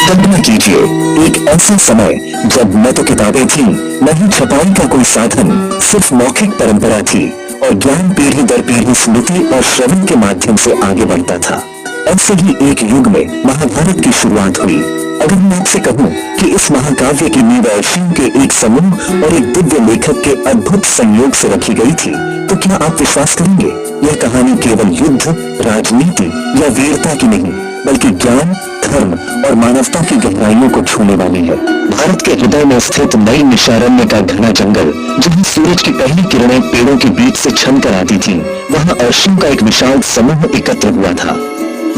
कल्पना कीजिए एक ऐसा समय जब न तो किताबें थीं, न ही छपाई का कोई साधन, सिर्फ मौखिक परंपरा थी और ज्ञान पीढ़ी दर पीढ़ी स्मृति और श्रवण के माध्यम से आगे बढ़ता था। ऐसे ही एक युग में महाभारत की शुरुआत हुई। अगर मैं आपसे कहूं कि इस महाकाव्य की नींव ऋषियों के एक समूह और एक दिव्य लेखक के अद्भुत संयोग से रखी गई थी, तो क्या आप विश्वास करेंगे? यह कहानी केवल युद्ध, राजनीति या वीरता की नहीं, बल्कि ज्ञान, धर्म और मानवता की गहराइयों को छूने वाली है। भारत के हृदय में स्थित नई निशारण्य का घना जंगल, जहाँ सूरज की पहली किरणें पेड़ों के बीच से छन कर आती थीं, वहाँ अर्षियों का एक विशाल समूह एकत्र हुआ था।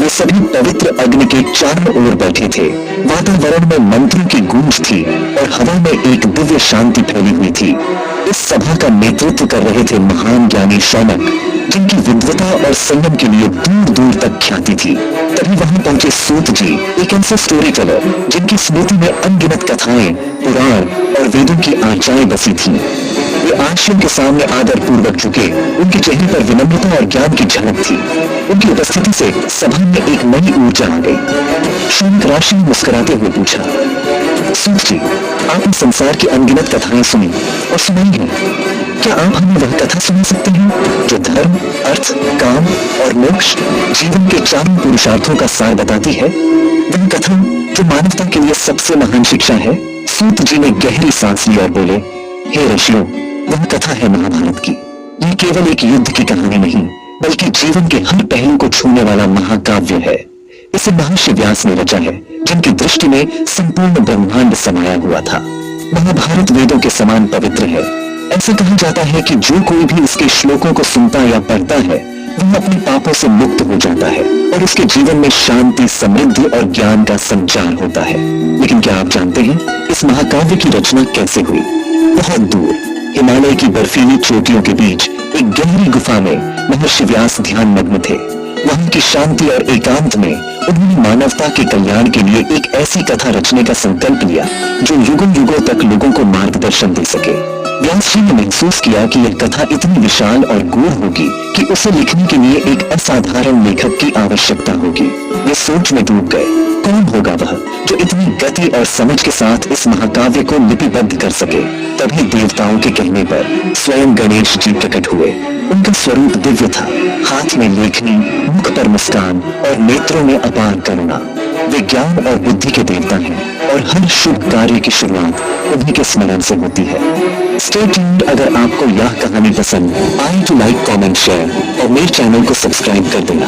वे सभी पवित्र अग्नि के चारों ओर बैठे थे। वातावरण में मंत्रों की गूंज थी और हवा में एक दिव्य शांति फैली हुई थी। इस सभा का नेतृत्व कर रहे थे महान ज्ञानी शौनक, जिनकी विद्वता और संयम के लिए दूर दूर तक ख्याति थी। तभी वहां पहुंचे सूत जी, एक ऐसे स्टोरी टेलर जिनकी स्मृति में अनगिनत कथाएं, पुराण और वेदों की आचाएं बसी थीं। वे आश्रम के सामने आदर पूर्वक झुके। उनके चेहरे पर विनम्रता और ज्ञान की झलक थी। उनकी उपस्थिति से सभा में एक नई ऊर्जा आ गई। शौनक राशि मुस्कुराते हुए पूछा, सूत जी, आपने संसार की अनगिनत कथाएं सुनी और सुनाई हैं। क्या आप हमें वह कथा सुना सकते हैं जो धर्म, अर्थ, काम और मोक्ष, जीवन के चारों पुरुषार्थों का सार बताती है? वह कथा जो मानवता के लिए सबसे महान शिक्षा है। सूत जी ने गहरी सांस ली और बोले, हे ऋषियों, वह कथा है महाभारत की। यह केवल एक युद्ध की कहानी नहीं, बल्कि जीवन के हर पहलू को छूने वाला महाकाव्य है। इसे महर्षि व्यास ने रचा है, जिनकी दृष्टि में संपूर्ण ब्रह्मांड समाया हुआ था। महाभारत वेदों के समान पवित्र है। ऐसा कहा जाता है कि जो कोई भी इसके श्लोकों को सुनता या पढ़ता है, वह अपने पापों से मुक्त हो जाता है और उसके जीवन में शांति, समृद्धि और ज्ञान का संचार होता है। लेकिन क्या आप जानते हैं इस महाकाव्य की रचना कैसे हुई? बहुत दूर हिमालय की बर्फीली चोटियों के बीच एक गहरी गुफा में महर्षि व्यास ध्यान मग्न थे। वहां की शांति और एकांत में उन्होंने मानवता के कल्याण के लिए एक ऐसी कथा रचने का संकल्प लिया जो युगों युगों तक लोगों को मार्गदर्शन दे सके। व्यास जी ने महसूस किया कि यह कथा इतनी विशाल और गूढ़ होगी कि उसे लिखने के लिए एक असाधारण लेखक की आवश्यकता होगी। वे सोच में डूब गए, कौन होगा वह जो इतनी गति और समझ के साथ इस महाकाव्य को लिपिबद्ध कर सके। तभी देवताओं के कहने पर स्वयं गणेश जी प्रकट हुए। उनका स्वरूप दिव्य था, हाथ में लेखनी, मुख पर मुस्कान और नेत्रों में अपार करुणा। वे ज्ञान और बुद्धि के देवता हैं और हर शुभ कार्य की शुरुआत उन्हीं के स्मरण से होती है। Stay tuned. अगर आपको यह कहानी पसंद आई तो लाइक, कमेंट, शेयर और मेरे चैनल को सब्सक्राइब कर देना।